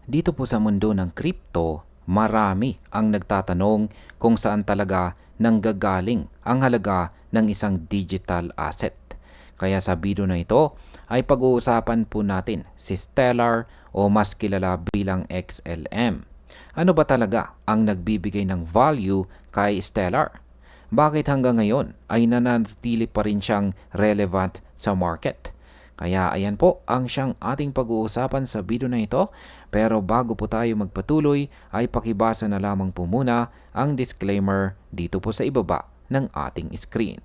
Dito po sa mundo ng crypto, marami ang nagtatanong kung saan talaga nanggagaling ang halaga ng isang digital asset. Kaya sa video na ito ay pag-uusapan po natin si Stellar o mas kilala bilang XLM. Ano ba talaga ang nagbibigay ng value kay Stellar? Bakit hanggang ngayon ay nananatili pa rin siyang relevant sa market? Kaya ayan po ang siyang ating pag-uusapan sa video na ito. Pero bago po tayo magpatuloy ay pakibasa na lamang po muna ang disclaimer dito po sa ibaba ng ating screen.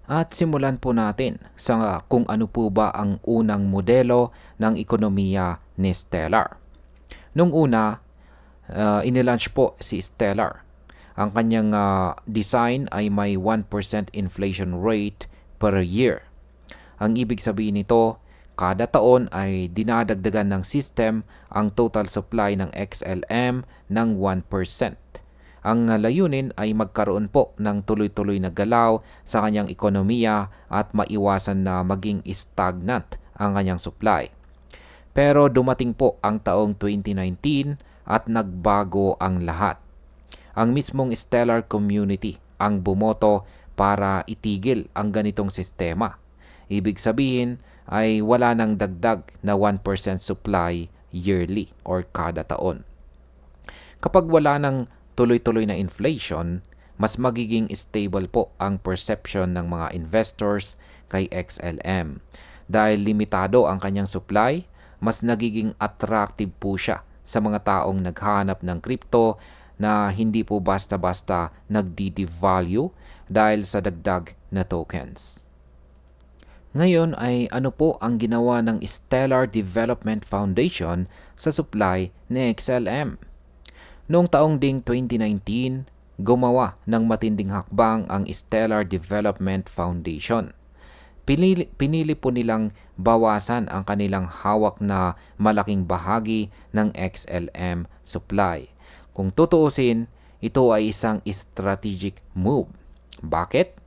At simulan po natin sa kung ano po ba ang unang modelo ng ekonomiya ni Stellar. Nung una, inilaunch po si Stellar. Ang kanyang design ay may 1% inflation rate per year. Ang ibig sabihin nito, kada taon ay dinadagdagan ng system ang total supply ng XLM ng 1%. Ang layunin ay magkaroon po ng tuloy-tuloy na galaw sa kanyang ekonomiya at maiwasan na maging stagnant ang kanyang supply. Pero dumating po ang taong 2019 at nagbago ang lahat. Ang mismong Stellar community ang bumoto para itigil ang ganitong sistema. Ibig sabihin ay wala nang dagdag na 1% supply yearly or kada taon. Kapag wala nang tuloy-tuloy na inflation, mas magiging stable po ang perception ng mga investors kay XLM. Dahil limitado ang kanyang supply, mas nagiging attractive po siya sa mga taong naghahanap ng crypto na hindi po basta-basta nagdi-devalue dahil sa dagdag na tokens. Ngayon ay ano po ang ginawa ng Stellar Development Foundation sa supply ni XLM? Noong taong ding 2019, gumawa ng matinding hakbang ang Stellar Development Foundation. Pinili po nilang bawasan ang kanilang hawak na malaking bahagi ng XLM supply. Kung tutuusin, ito ay isang strategic move. Bakit?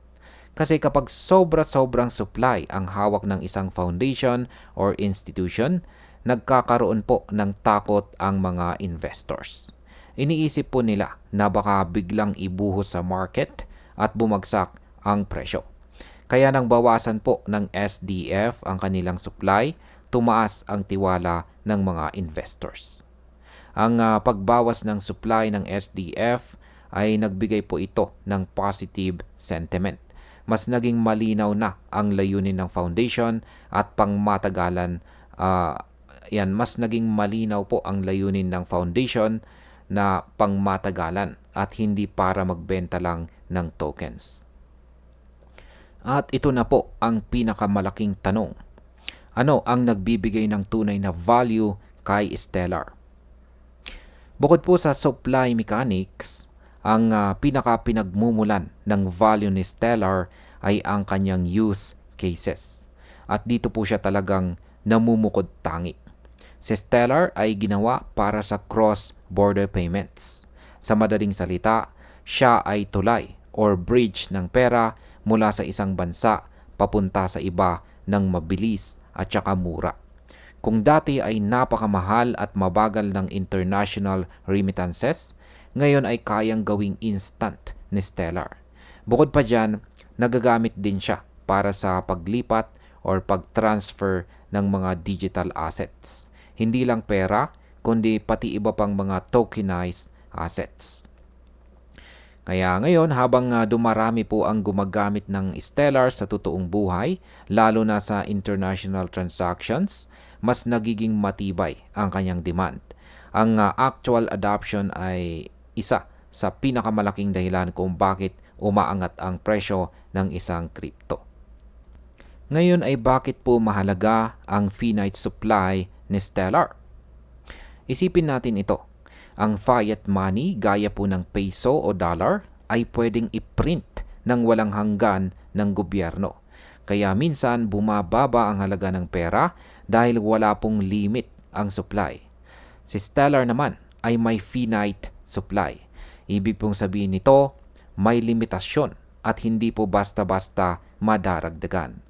Kasi kapag sobra-sobrang supply ang hawak ng isang foundation or institution, nagkakaroon po ng takot ang mga investors. Iniisip po nila na baka biglang ibuhos sa market at bumagsak ang presyo. Kaya nang bawasan po ng SDF ang kanilang supply, tumaas ang tiwala ng mga investors. Ang pagbawas ng supply ng SDF ay nagbigay po ito ng positive sentiment. Mas naging malinaw na ang layunin ng foundation at pangmatagalan. Mas naging malinaw po ang layunin ng foundation na pangmatagalan at hindi para magbenta lang ng tokens. At ito na po ang pinakamalaking tanong. Ano ang nagbibigay ng tunay na value kay Stellar? Bukod po sa supply mechanics, ang pinaka-pinagmumulan ng value ni Stellar ay ang kanyang use cases. At dito po siya talagang namumukod tangi. Si Stellar ay ginawa para sa cross-border payments. Sa madaling salita, siya ay tulay or bridge ng pera mula sa isang bansa papunta sa iba ng mabilis at saka mura. Kung dati ay napakamahal at mabagal ng international remittances, ngayon ay kayang gawing instant ni Stellar. Bukod pa dyan, nagagamit din siya para sa paglipat or pag-transfer ng mga digital assets. Hindi lang pera, kundi pati iba pang mga tokenized assets. Kaya ngayon, habang dumarami po ang gumagamit ng Stellar sa totoong buhay, lalo na sa international transactions, mas nagiging matibay ang kanyang demand. Ang actual adoption ay isa sa pinakamalaking dahilan kung bakit umaangat ang presyo ng isang crypto. Ngayon ay bakit po mahalaga ang finite supply ni Stellar? Isipin natin ito. Ang fiat money gaya po ng peso o dollar ay pwedeng i-print ng walang hanggan ng gobyerno. Kaya minsan bumababa ang halaga ng pera dahil wala pong limit ang supply. Si Stellar naman ay may finite supply. Ibig pong sabihin nito, may limitasyon at hindi po basta-basta madaragdagan.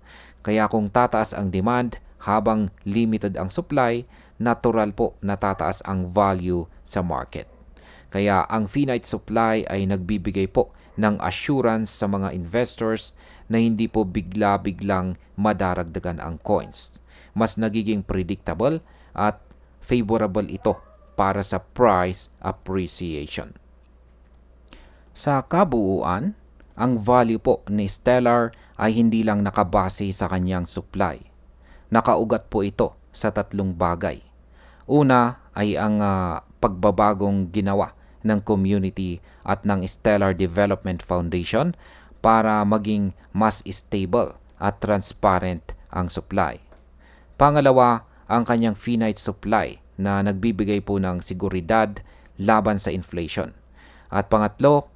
Kaya kung tataas ang demand habang limited ang supply, natural po natataas ang value sa market. Kaya ang finite supply ay nagbibigay po ng assurance sa mga investors na hindi po bigla-biglang madaragdagan ang coins. Mas nagiging predictable at favorable ito para sa price appreciation. Sa kabuuan, ang value po ni Stellar ay hindi lang nakabase sa kanyang supply. Nakaugat po ito sa tatlong bagay. Una ay ang pagbabagong ginawa ng community at ng Stellar Development Foundation para maging mas stable at transparent ang supply. Pangalawa, ang kanyang finite supply na nagbibigay po ng seguridad laban sa inflation. At pangatlo,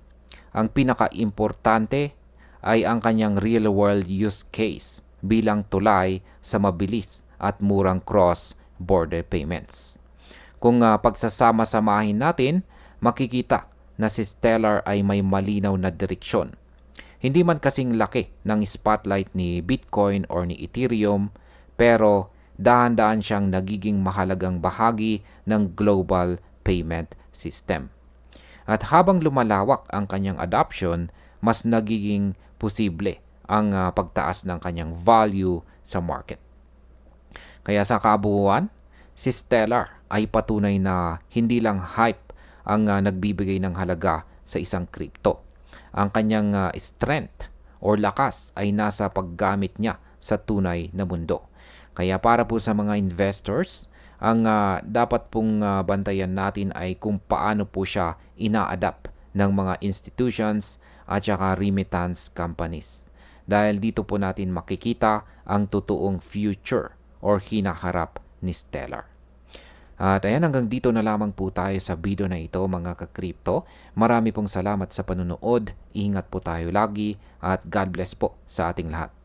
ang pinaka-importante ay ang kanyang real-world use case bilang tulay sa mabilis at murang cross-border payments. Kung pagsasama-samahin natin, makikita na si Stellar ay may malinaw na direksyon. Hindi man kasing laki ng spotlight ni Bitcoin or ni Ethereum, pero dahan-dahan siyang nagiging mahalagang bahagi ng global payment system. At habang lumalawak ang kanyang adoption, mas nagiging posible ang pagtaas ng kanyang value sa market. Kaya sa kabuuan, si Stellar ay patunay na hindi lang hype ang nagbibigay ng halaga sa isang crypto. Ang kanyang strength or lakas ay nasa paggamit niya sa tunay na mundo. Kaya para po sa mga investors, ang dapat pong bantayan natin ay kung paano po siya ina-adapt ng mga institutions at saka remittance companies. Dahil dito po natin makikita ang totoong future or hinaharap ni Stellar. At ayan, hanggang dito na lamang po tayo sa video na ito mga ka-crypto. Marami pong salamat sa panunood. Ingat po tayo lagi at God bless po sa ating lahat.